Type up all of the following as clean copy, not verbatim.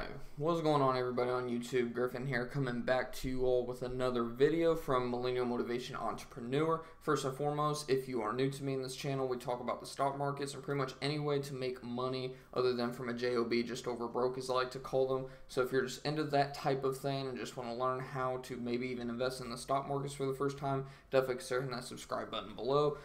Alright, what's going on everybody on YouTube? Griffin here, coming back to you all with another video from Millennial Motivation Entrepreneur. First and foremost, if you are new to me in this channel, we talk about the stock markets and pretty much any way to make money other than from a job, just over broke as I like to call them. So if you're just into that type of thing and just want to learn how to maybe even invest in the stock markets for the first time, definitely consider hitting that subscribe button below.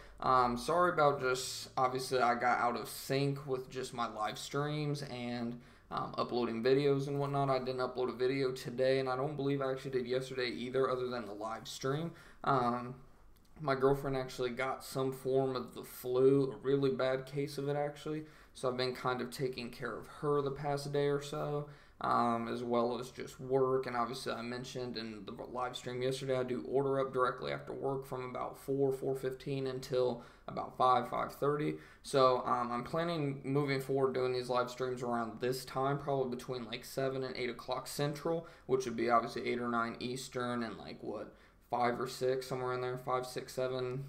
Sorry about just, obviously I got out of sync with just my live streams and uploading videos and whatnot. I didn't upload a video today, and I don't believe I actually did yesterday either, other than the live stream. My girlfriend actually got some form of the flu, a really bad case of it actually, so I've been kind of taking care of her the past day or so, as well as just work. And obviously I mentioned in the live stream yesterday, I do order up directly after work from about 4:15 until about 5:30. So I'm planning moving forward doing these live streams around this time, probably between like 7 and 8 o'clock Central, which would be obviously 8 or 9 Eastern, and like what, 5 or 6, somewhere in there, 5, 6, 7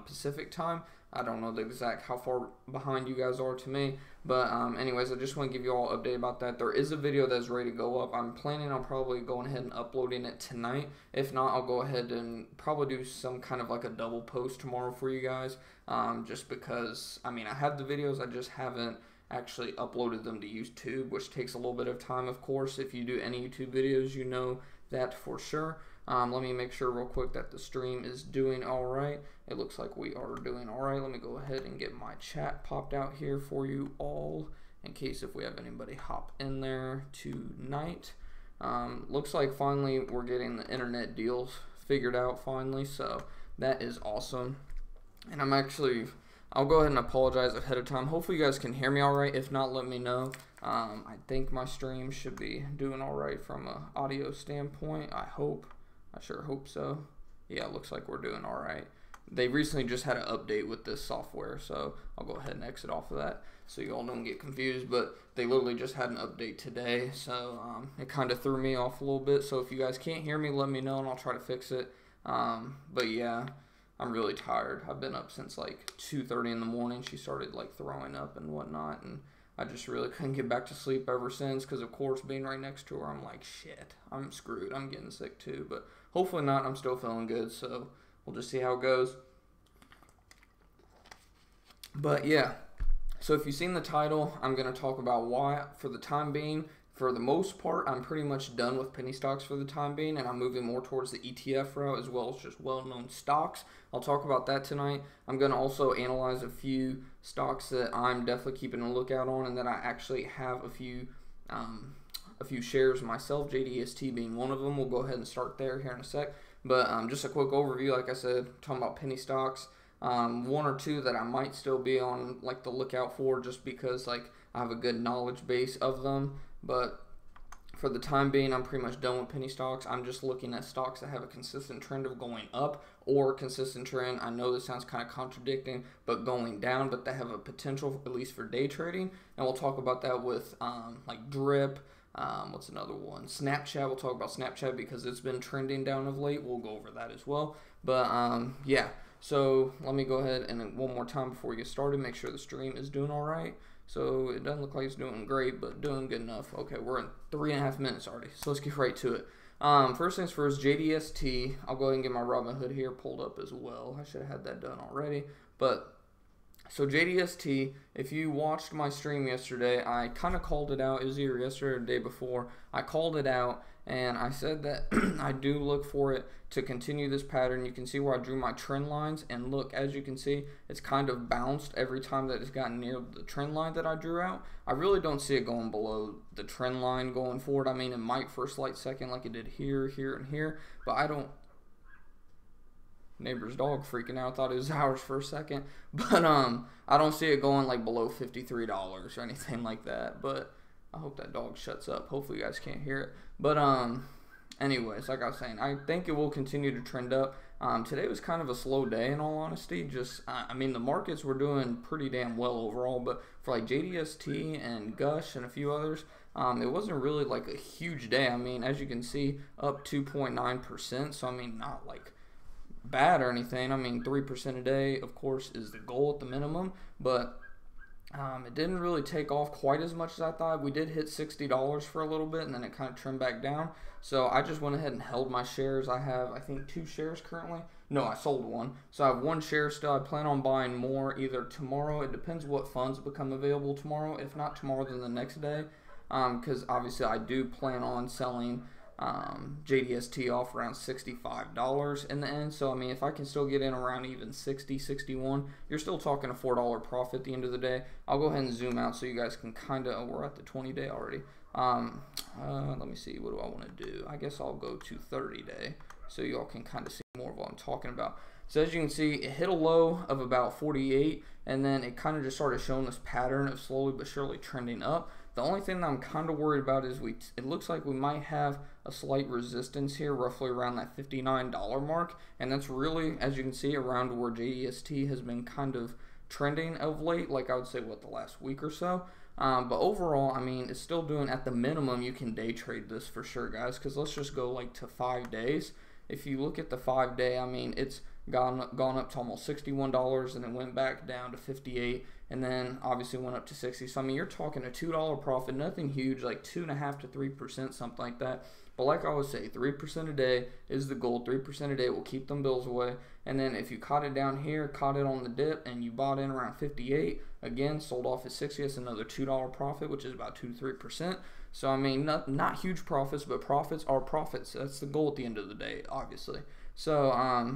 Pacific time. I don't know the exact how far behind you guys are to me, but anyways, I just want to give you all an update about that. There is a video that's ready to go up. I'm planning on probably going ahead and uploading it tonight. If not, I'll go ahead and probably do some kind of like a double post tomorrow for you guys, just because, I mean, I have the videos, I just haven't actually uploaded them to YouTube, which takes a little bit of time, of course. If you do any YouTube videos, you know that for sure. Let me make sure real quick that the stream is doing alright. It looks like we are doing alright. Let me go ahead and get my chat popped out here for you all, in case if we have anybody hop in there tonight. Looks like finally we're getting the internet deals figured out finally, so that is awesome. And I'll go ahead and apologize ahead of time. Hopefully you guys can hear me alright. If not, let me know. I think my stream should be doing alright from an audio standpoint. I sure hope so. Yeah, it looks like we're doing alright. They recently just had an update with this software, so I'll go ahead and exit off of that so you all don't get confused. But they literally just had an update today, so it kind of threw me off a little bit. So if you guys can't hear me, let me know and I'll try to fix it. But yeah, I'm really tired. I've been up since like 2:30 in the morning. She started like throwing up and whatnot, and I just really couldn't get back to sleep ever since, because of course being right next to her, I'm like, shit, I'm screwed. I'm getting sick too, but hopefully not. I'm still feeling good, so we'll just see how it goes. But yeah, so if you've seen the title, I'm going to talk about why, for the time being, for the most part, I'm pretty much done with penny stocks for the time being, and I'm moving more towards the ETF route as well as just well-known stocks. I'll talk about that tonight. I'm going to also analyze a few stocks that I'm definitely keeping a lookout on, and that I actually have a few shares myself, JDST being one of them. We'll go ahead and start there here in a sec. But just a quick overview, like I said, talking about penny stocks. One or two that I might still be on like the lookout for, just because like I have a good knowledge base of them. But for the time being, I'm pretty much done with penny stocks. I'm just looking at stocks that have a consistent trend of going up, or consistent trend, I know this sounds kind of contradicting, but going down, but they have a potential at least for day trading. And we'll talk about that with like Drip. What's another one? Snapchat. We'll talk about Snapchat because it's been trending down of late. We'll go over that as well. But yeah, so let me go ahead and one more time before we get started, make sure the stream is doing all right. So it doesn't look like it's doing great, but doing good enough. Okay, we're in 3.5 minutes already, so let's get right to it. First things first, JDST. I'll go ahead and get my Robinhood here pulled up as well. I should have had that done already. But so JDST, if you watched my stream yesterday, I kind of called it out. It was either yesterday or the day before. I called it out, and I said that I do look for it to continue this pattern. You can see where I drew my trend lines, and look, as you can see, it's kind of bounced every time that it's gotten near the trend line that I drew out. I really don't see it going below the trend line going forward. I mean, it might for a slight second like it did here, here, and here, but I don't. Neighbor's dog freaking out, thought it was ours for a second, but I don't see it going like below $53 or anything like that. But I hope that dog shuts up. Hopefully you guys can't hear it. But anyways, like I was saying, I think it will continue to trend up. Today was kind of a slow day in all honesty. Just I mean, the markets were doing pretty damn well overall, but for like JDST and Gush and a few others, it wasn't really like a huge day. I mean, as you can see, up 2.9%, so I mean, not like bad or anything. I mean, 3% a day, of course, is the goal at the minimum, but It didn't really take off quite as much as I thought. We did hit $60 for a little bit, and then it kind of trimmed back down. So I just went ahead and held my shares. I have, I think, 2 shares currently. No, I sold one. So I have 1 share still. I plan on buying more either tomorrow. It depends what funds become available tomorrow. If not tomorrow, then the next day. Because obviously I do plan on selling JDST off around $65 in the end. So I mean, if I can still get in around even 60, 61, you're still talking a $4 profit at the end of the day. I'll go ahead and zoom out so you guys can kind of, we're at the 20-day already. Let me see, what do I want to do? I guess I'll go to 30-day so y'all can kind of see more of what I'm talking about. So as you can see, it hit a low of about 48, and then it kind of just started showing this pattern of slowly but surely trending up. The only thing that I'm kind of worried about is it looks like we might have a slight resistance here, roughly around that $59 mark, and that's really, as you can see, around where JDST has been kind of trending of late, like I would say, what, the last week or so. But overall, I mean, it's still doing, at the minimum, you can day trade this for sure, guys, because let's just go like to 5 days. If you look at the 5-day, I mean, it's gone up to almost $61, and then went back down to 58, and then obviously went up to 60. So I mean, you're talking a $2 profit, nothing huge, like 2.5 to 3%, something like that. But like I always say, 3% a day is the goal. 3% a day will keep them bills away. And then if you caught it down here, caught it on the dip, and you bought in around 58, again, sold off at 60, that's another $2 profit, which is about 2 to 3%. So I mean, not huge profits, but profits are profits. That's the goal at the end of the day, obviously. So,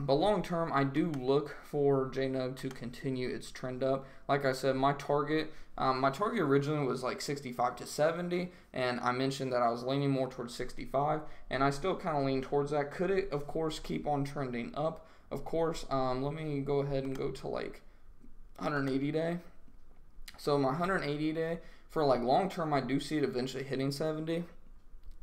but long term, I do look for JNUG to continue its trend up. Like I said, my target originally was like 65 to 70, and I mentioned that I was leaning more towards 65, and I still kind of lean towards that. Could it, of course, keep on trending up? Of course. Let me go ahead and go to like 180 day. So my 180 day for like long term, I do see it eventually hitting 70,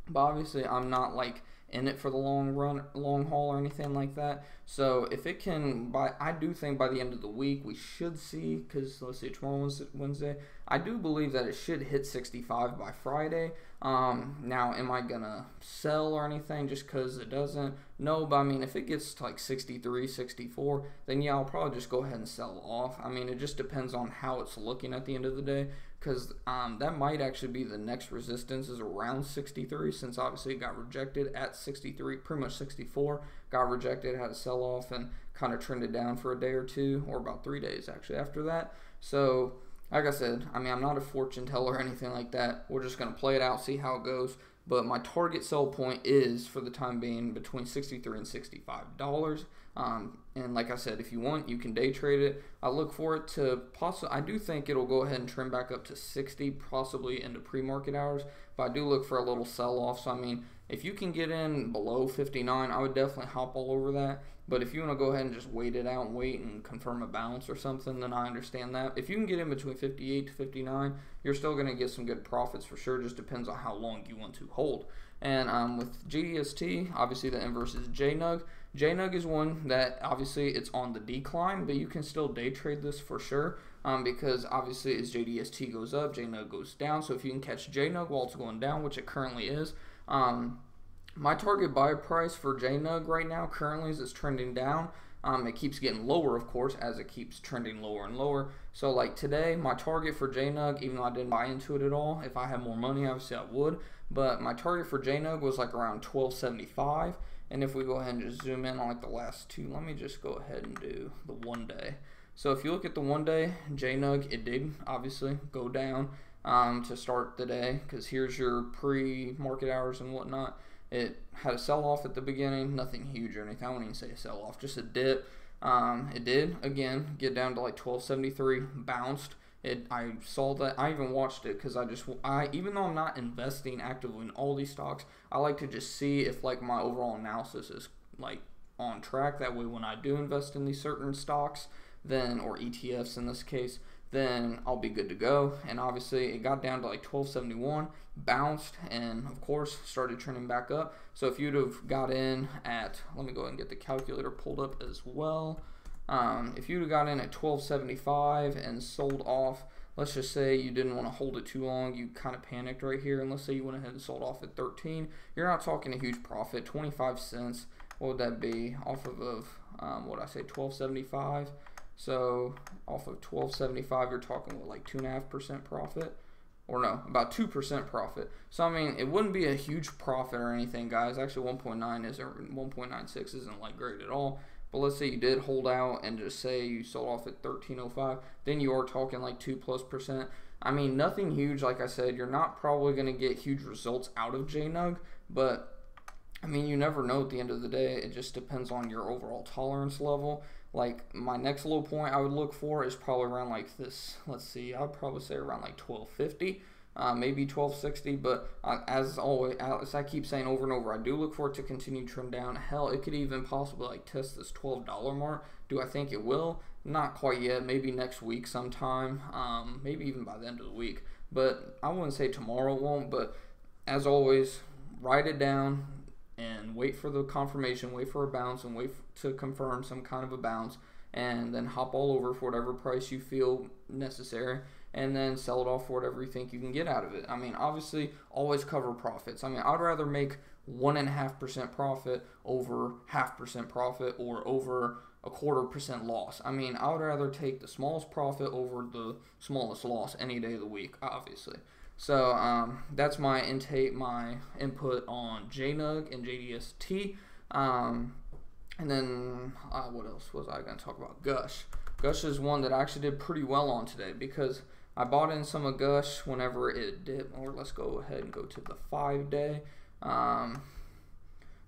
but obviously I'm not like in it for the long haul or anything like that. So if it can, I do think by the end of the week we should see, because let's see, tomorrow's Wednesday, I do believe that it should hit 65 by Friday. Now, am I gonna sell or anything just because it doesn't? No, but I mean, if it gets to like 63, 64, then yeah, I'll probably just go ahead and sell off. I mean, it just depends on how it's looking at the end of the day, because that might actually be the next resistance is around 63, since obviously it got rejected at 63, pretty much 64, got rejected, had to sell off, and kind of trended down for a day or two, or about 3 days actually after that. So like I said, I mean, I'm not a fortune teller or anything like that. We're just going to play it out, see how it goes. But my target sell point is, for the time being, between $63 and $65. And like I said, if you want, you can day trade it. I look for it to I do think it'll go ahead and trim back up to 60, possibly into pre-market hours. But I do look for a little sell-off. So, I mean, if you can get in below 59, I would definitely hop all over that. But if you want to go ahead and just wait it out and wait and confirm a bounce or something, then I understand that. If you can get in between 58 to 59, you're still going to get some good profits for sure. Just depends on how long you want to hold. And with GDST, obviously the inverse is JNUG. JNUG is one that obviously it's on the decline, but you can still day trade this for sure. Because obviously as JDST goes up, JNUG goes down. So if you can catch JNUG while it's going down, which it currently is, my target buy price for JNUG right now currently is it's trending down. It keeps getting lower, of course, as it keeps trending lower and lower. So like today, my target for JNUG, even though I didn't buy into it at all, if I had more money, obviously I would. But my target for JNUG was like around 1275. And if we go ahead and just zoom in on like the last two, let me just go ahead and do the 1 day. So if you look at the 1 day, JNUG, it did obviously go down to start the day, because here's your pre-market hours and whatnot. It had a sell-off at the beginning, nothing huge or anything. I wouldn't even say a sell-off, just a dip. It did, again, get down to like 1273, bounced. I saw that. I even watched it because even though I'm not investing actively in all these stocks, I like to just see if like my overall analysis is like on track. That way when I do invest in these certain stocks, then, or ETFs in this case, then I'll be good to go. And obviously it got down to like 1271, bounced, and of course started trending back up. So if you'd have got in at, let me go ahead and get the calculator pulled up as well. If you'd have got in at 1275 and sold off, let's just say you didn't want to hold it too long, you kind of panicked right here, and let's say you went ahead and sold off at 13, you're not talking a huge profit, 25 cents. What would that be off of what I say, 1275? So off of 1275, you're talking with like 2.5% profit. Or no, about 2% profit. So, I mean, it wouldn't be a huge profit or anything, guys. Actually, 1.96 isn't, like, great at all. But let's say you did hold out and just say you sold off at 13.05. Then you are talking, like, 2+%. I mean, nothing huge. Like I said, you're not probably going to get huge results out of JNUG. But, I mean, you never know at the end of the day. It just depends on your overall tolerance level. Like, my next low point I would look for is probably around like this. Let's see, I'd probably say around like 1250, maybe 1260. But as always, as I keep saying over and over, I do look for it to continue to trend down. Hell, it could even possibly like test this $12 mark. Do I think it will? Not quite yet. Maybe next week sometime. Maybe even by the end of the week. But I wouldn't say tomorrow it won't. But as always, write it down and wait for the confirmation, wait for a bounce, and wait to confirm some kind of a bounce, and then hop all over for whatever price you feel necessary, and then sell it off for whatever you think you can get out of it. I mean, obviously, always cover profits. I mean, I'd rather make 1.5% profit over 0.5% profit or over 0.25% loss. I mean, I would rather take the smallest profit over the smallest loss any day of the week, obviously. So that's my input on JNUG and JDST. And then what else was I going to talk about? Gush. Gush is one that I actually did pretty well on today because I bought in some of Gush whenever it did. Or let's go ahead and go to the 5-day.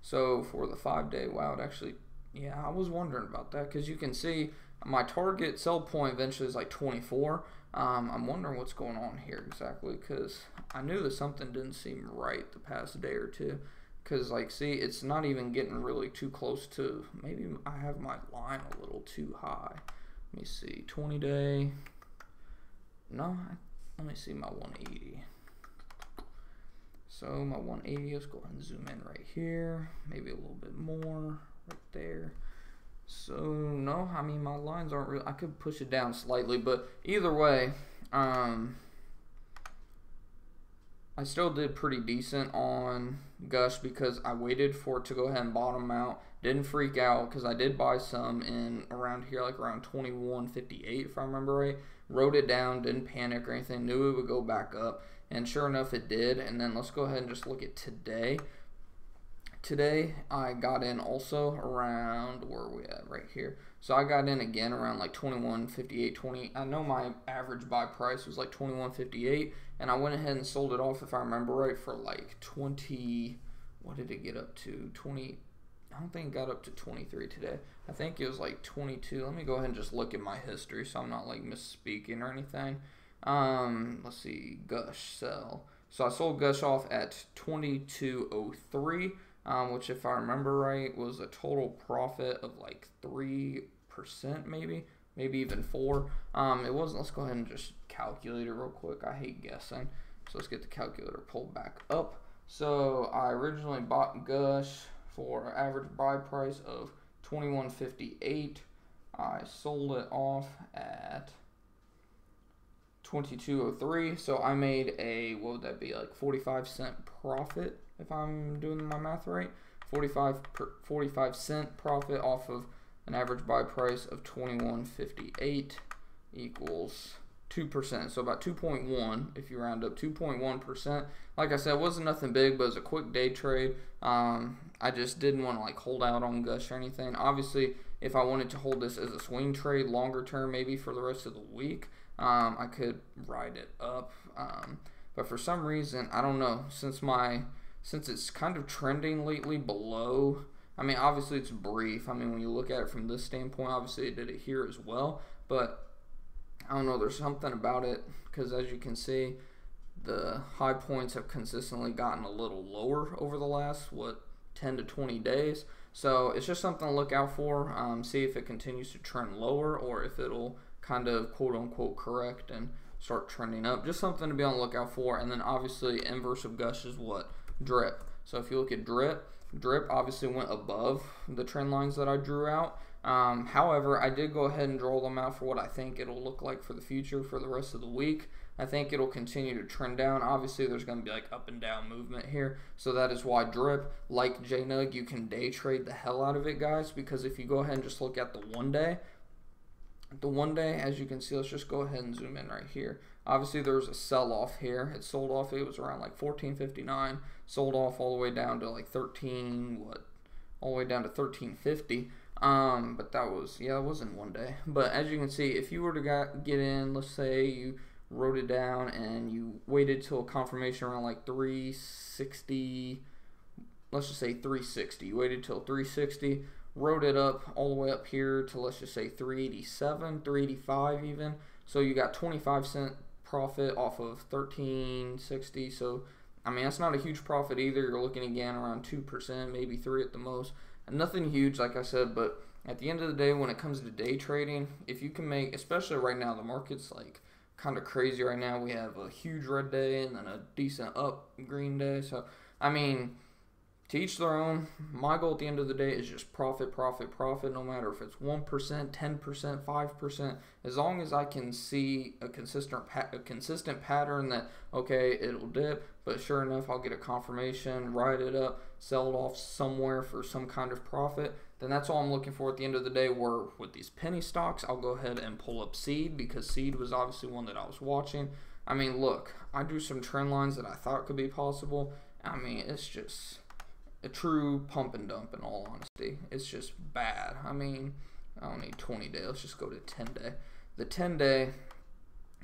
So for the 5-day, wow, it actually, yeah, I was wondering about that because you can see my target sell point eventually is like 24. I'm wondering what's going on here exactly because I knew that something didn't seem right the past day or two. Because, like, see, it's not even getting really too close to, maybe I have my line a little too high. Let me see, 20-day, no, let me see my 180. So my 180, let's go ahead and zoom in right here, maybe a little bit more, right there. So, no, I mean, my lines aren't really, I could push it down slightly, but either way, I still did pretty decent on Gush because I waited for it to go ahead and bottom out. Didn't freak out because I did buy some in around here, like around 21.58 if I remember right. Wrote it down, didn't panic or anything, knew it would go back up, and sure enough it did. And then let's go ahead and just look at today. Today I got in also around, where are we at, right here. So I got in again around like 21.58, 20. I know my average buy price was like 21.58, and I went ahead and sold it off, if I remember right, for like 20, what did it get up to? 20, I don't think it got up to 23 today. I think it was like 22. Let me go ahead and just look at my history so I'm not like misspeaking or anything. Let's see, Gush sell. So I sold Gush off at 22.03. Which, if I remember right, was a total profit of like 3%, maybe even 4%. It wasn't. Let's go ahead and just calculate it real quick. I hate guessing, so let's get the calculator pulled back up. So I originally bought Gush for an average buy price of $21.58. I sold it off at $22.03. So I made a, what would that be, like 45-cent profit, if I'm doing my math right. 45-cent profit off of an average buy price of $21.58 equals 2%. So about 2.1 if you round up, 2.1%. Like I said, it wasn't nothing big, but it was a quick day trade. I just didn't want to like hold out on Gush or anything. Obviously, if I wanted to hold this as a swing trade longer term, maybe for the rest of the week, I could ride it up. But for some reason, I don't know, since it's kind of trending lately below, I mean, obviously it's brief. I mean, when you look at it from this standpoint, obviously it did it here as well. But I don't know, there's something about it because as you can see, the high points have consistently gotten a little lower over the last, 10 to 20 days. So it's just something to look out for. See if it continues to trend lower or if it'll kind of quote-unquote correct and start trending up. Just something to be on the lookout for. And then obviously inverse of Gush is what? Drip. So if you look at Drip obviously went above the trend lines that I drew out. However, I did go ahead and draw them out for what I think it'll look like for the future for the rest of the week. I think it'll continue to trend down. Obviously, there's going to be like up and down movement here. So that is why Drip, like JNUG, you can day trade the hell out of it, guys. Because if you go ahead and just look at the 1 day, The one day, as you can see, let's just go ahead and zoom in right here. Obviously, there was a sell-off here. It sold off. It was around like 14.59. Sold off all the way down to like 13. All the way down to 13.50. But that was, yeah, it wasn't one day. But as you can see, if you were to get in, let's say you wrote it down and you waited till confirmation around like 360. Let's just say 360. You waited till 360. Wrote it up all the way up here to, let's just say 387, 385 even. So you got 25-cent profit off of 1360. So I mean, that's not a huge profit either. You're looking again around 2%, maybe 3 at the most. And nothing huge, like I said, but at the end of the day, when it comes to day trading, if you can make, especially right now, the market's like kind of crazy right now. We have a huge red day and then a decent up green day. So I mean, to each their own. My goal at the end of the day is just profit, profit, profit, no matter if it's 1%, 10%, 5%. As long as I can see a consistent pattern that, okay, it'll dip, but sure enough, I'll get a confirmation, ride it up, sell it off somewhere for some kind of profit, then that's all I'm looking for at the end of the day. Where with these penny stocks, I'll go ahead and pull up Seed, because Seed was obviously one that I was watching. I mean, look, I drew some trend lines that I thought could be possible. I mean, it's just a true pump and dump, in all honesty. It's just bad. I mean, I don't need 20 day. Let's just go to 10 day. The 10 day.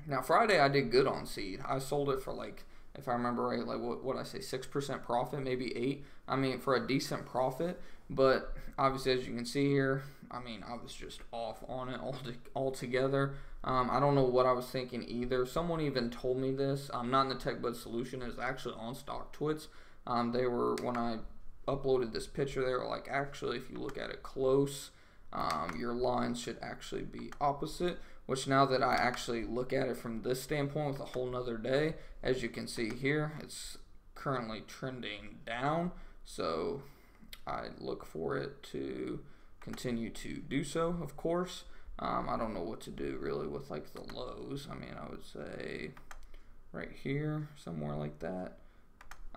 Now, Friday I did good on Seed. I sold it for like, if I remember right, like what I say, 6% profit, maybe 8. I mean, for a decent profit. But obviously, as you can see here, I mean, I was just off on it altogether. I don't know what I was thinking either. Someone even told me this. I'm not in the Tech Bud Solution. It's actually on StockTwits. They were, when I uploaded this picture, they were like, actually, if you look at it close, your lines should actually be opposite, which now that I actually look at it from this standpoint with a whole nother day, as you can see here, it's currently trending down. So I look for it to continue to do so, of course. I don't know what to do really with like the lows. I mean, I would say right here, somewhere like that.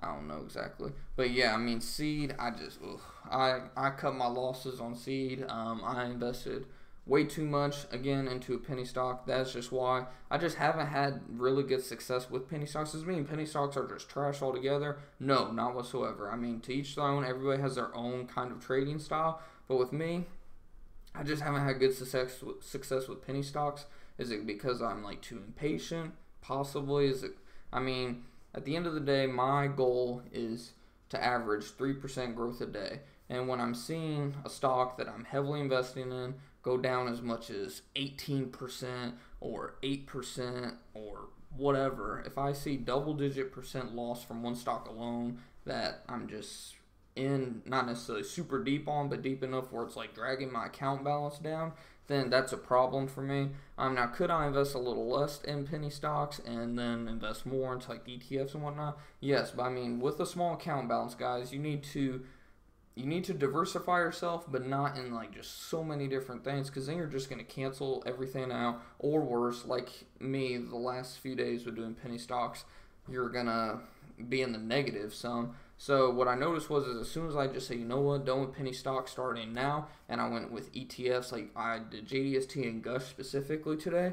I don't know exactly, but yeah, I mean, Seed, I cut my losses on Seed. I invested way too much again into a penny stock. That's just why I just haven't had really good success with penny stocks. Does it mean penny stocks are just trash altogether? No, not whatsoever. I mean, to each their own. Everybody has their own kind of trading style, but with me, I just haven't had good success with penny stocks. Is it because I'm like too impatient? Possibly. Is it? I mean, at the end of the day, my goal is to average 3% growth a day. And when I'm seeing a stock that I'm heavily investing in go down as much as 18% or 8% or whatever, if I see double-digit percent loss from one stock alone that I'm just in, not necessarily super deep on, but deep enough where it's like dragging my account balance down, then that's a problem for me. Now, could I invest a little less in penny stocks and then invest more into like ETFs and whatnot? Yes, but I mean, with a small account balance, guys, you need to diversify yourself, but not in like just so many different things, because then you're just going to cancel everything out, or worse, like me the last few days with doing penny stocks, you're going to be in the negative some. So what I noticed was, as soon as I just say, you know what, done with penny stocks starting now, and I went with ETFs, like I did JDST and Gush specifically today,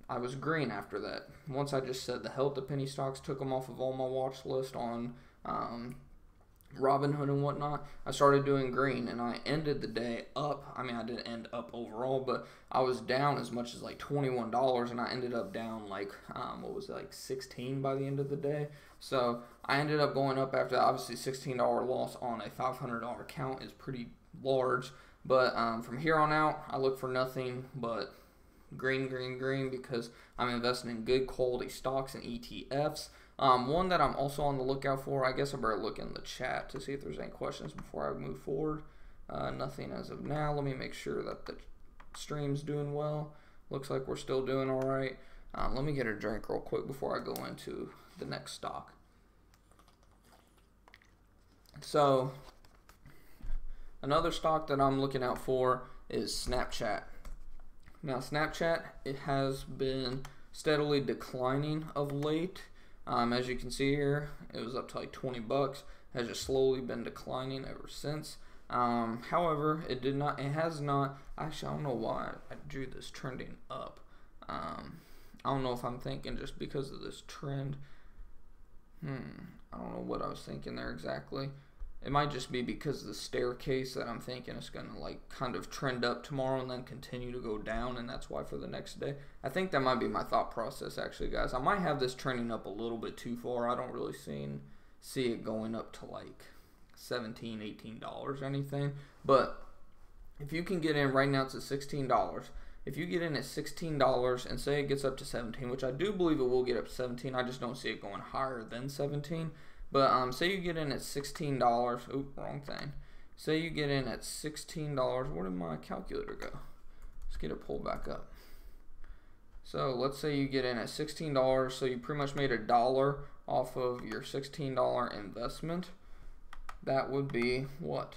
I was green after that. Once I just said the hell with the penny stocks, took them off of all my watch list on Robinhood and whatnot, I started doing green, and I ended the day up. I mean, I didn't end up overall, but I was down as much as like $21, and I ended up down like, what was it, like 16 by the end of the day. So I ended up going up after that. Obviously, $16 loss on a $500 account is pretty large, but from here on out, I look for nothing but green, green, green, because I'm investing in good quality stocks and ETFs. One that I'm also on the lookout for, I guess I better look in the chat to see if there's any questions before I move forward. Nothing as of now. Let me make sure that the stream's doing well. Looks like we're still doing all right. Let me get a drink real quick before I go into the next stock. So, another stock that I'm looking out for is Snapchat. Now, Snapchat, it has been steadily declining of late. As you can see here, it was up to like 20 bucks. Has just slowly been declining ever since. However, it did not. It has not. Actually, I don't know why I drew this trending up. I don't know if I'm thinking just because of this trend. I don't know what I was thinking there exactly. It might just be because of the staircase that I'm thinking it's going to like kind of trend up tomorrow and then continue to go down, and that's why for the next day. I think that might be my thought process actually, guys. I might have this trending up a little bit too far. I don't really see it going up to like $17, $18 or anything. But if you can get in right now, it's at $16. If you get in at $16 and say it gets up to 17, which I do believe it will get up to 17, I just don't see it going higher than 17. But say you get in at $16. Oop, wrong thing. Say you get in at $16. Where did my calculator go? Let's get it pulled back up. So let's say you get in at $16. So you pretty much made $1 off of your $16 investment. That would be what?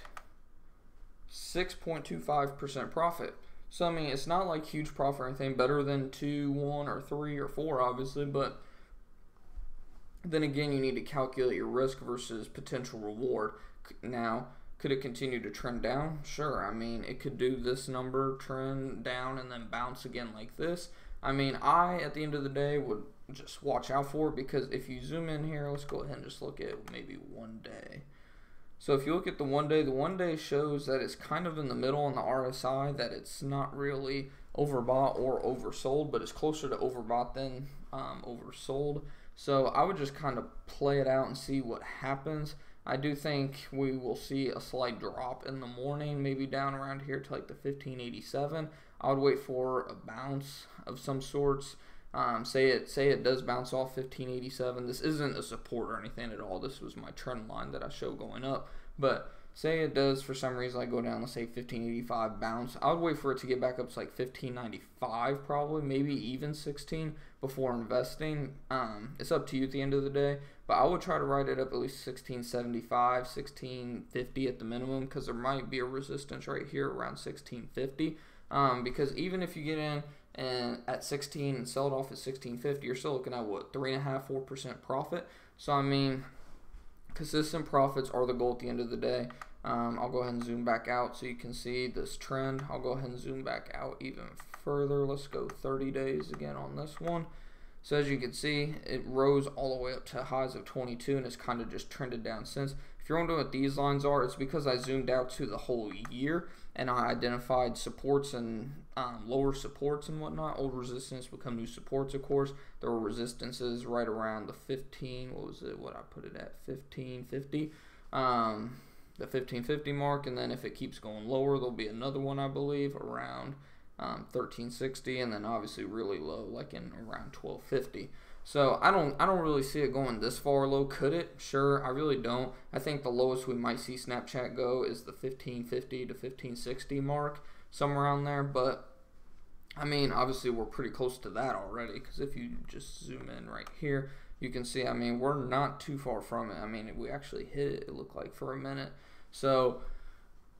6.25% profit. So I mean, it's not like huge profit or anything. Better than 2, 1, or 3, or 4, obviously, but then again, you need to calculate your risk versus potential reward. Now, could it continue to trend down? Sure. I mean, it could do this number, trend down, and then bounce again like this. I mean, at the end of the day, would just watch out for it, because if you zoom in here, let's go ahead and just look at maybe 1 day. So if you look at the 1 day, the 1 day shows that it's kind of in the middle on the RSI, that it's not really overbought or oversold, but it's closer to overbought than oversold. So I would just kind of play it out and see what happens. I do think we will see a slight drop in the morning, maybe down around here to like the 1587. I would wait for a bounce of some sorts. Say it does bounce off 1587. This isn't a support or anything at all. This was my trend line that I show going up. But say it does for some reason, like go down, let's say 1585 bounce. I would wait for it to get back up to like 1595 probably, maybe even 16 before investing. It's up to you at the end of the day, but I would try to write it up at least 1675, 1650 at the minimum, because there might be a resistance right here around 1650. Because even if you get in and at 16 and sell it off at 1650, you're still looking at what, 3.5%, 4% profit. So I mean, consistent profits are the goal at the end of the day. I'll go ahead and zoom back out so you can see this trend. I'll go ahead and zoom back out even further. Let's go 30 days again on this one. So as you can see, it rose all the way up to highs of 22, and it's kind of just trended down since. If you're wondering what these lines are, it's because I zoomed out to the whole year and I identified supports and lower supports and whatnot. Old resistance become new supports, of course. There were resistances right around the 15, what was it, what I put it at, 1550. The 1550 mark, and then if it keeps going lower, there'll be another one, I believe, around 1360, and then obviously really low, like in around 1250. So I don't really see it going this far low. Could it? Sure. I really don't. I think the lowest we might see Snapchat go is the 1550 to 1560 mark, somewhere around there. But I mean, obviously we're pretty close to that already, because if you just zoom in right here, you can see, I mean, we're not too far from it. I mean, we actually hit it, it looked like, for a minute. So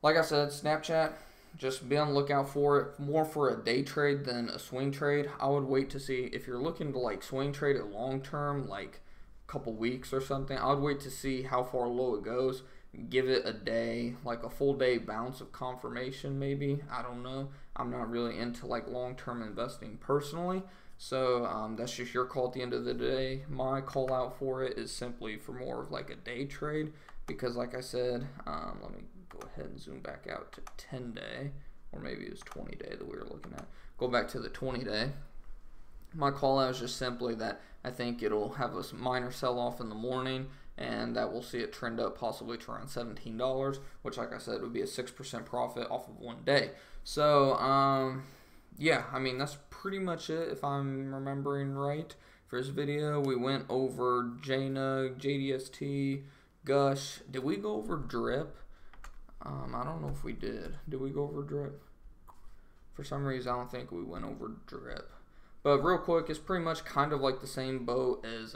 like I said, Snapchat, just be on the lookout for it, more for a day trade than a swing trade. I would wait to see, if you're looking to like swing trade it long term, like a couple weeks or something, I would wait to see how far low it goes. Give it a day, like a full day bounce of confirmation maybe. I don't know. I'm not really into like long term investing personally. So that's just your call at the end of the day. My call out for it is simply for more of like a day trade, because like I said, let me go ahead and zoom back out to 10 day, or maybe it was 20 day that we were looking at. Go back to the 20 day. My call out is just simply that I think it'll have a minor sell off in the morning, and that we'll see it trend up possibly to around $17, which like I said would be a 6% profit off of 1 day. So yeah, I mean, that's pretty much it if I'm remembering right. For this video, we went over JNUG, JDST, Gush. Did we go over Drip? I don't know if we did. Did we go over Drip? For some reason, I don't think we went over Drip. But real quick, it's pretty much kind of like the same boat as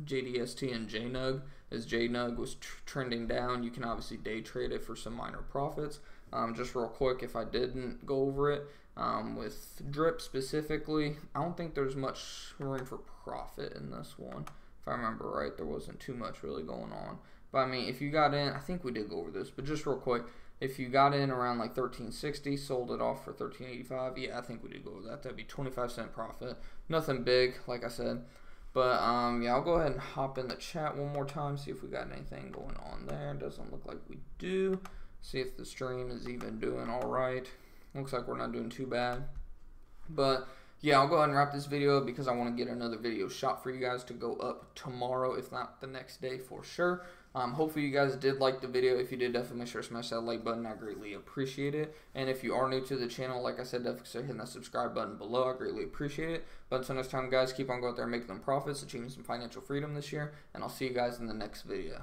JDST and JNUG. As JNUG was trending down, you can obviously day trade it for some minor profits. Just real quick, if I didn't go over it, with Drip specifically, I don't think there's much room for profit in this one. If I remember right, there wasn't too much really going on. But I mean, if you got in, I think we did go over this, but just real quick, if you got in around like 1360, sold it off for 1385, yeah, I think we did go with that. That'd be 25-cent profit. Nothing big, like I said. But yeah, I'll go ahead and hop in the chat one more time, see if we got anything going on there. Doesn't look like we do. See if the stream is even doing all right. Looks like we're not doing too bad. But yeah, I'll go ahead and wrap this video up because I want to get another video shot for you guys to go up tomorrow, if not the next day for sure. Hopefully you guys did like the video. If you did, definitely make sure to smash that like button. I greatly appreciate it. And if you are new to the channel, like I said, definitely start hitting that subscribe button below. I greatly appreciate it. But until next time, guys, keep on going out there and making them profits, achieving some financial freedom this year. And I'll see you guys in the next video.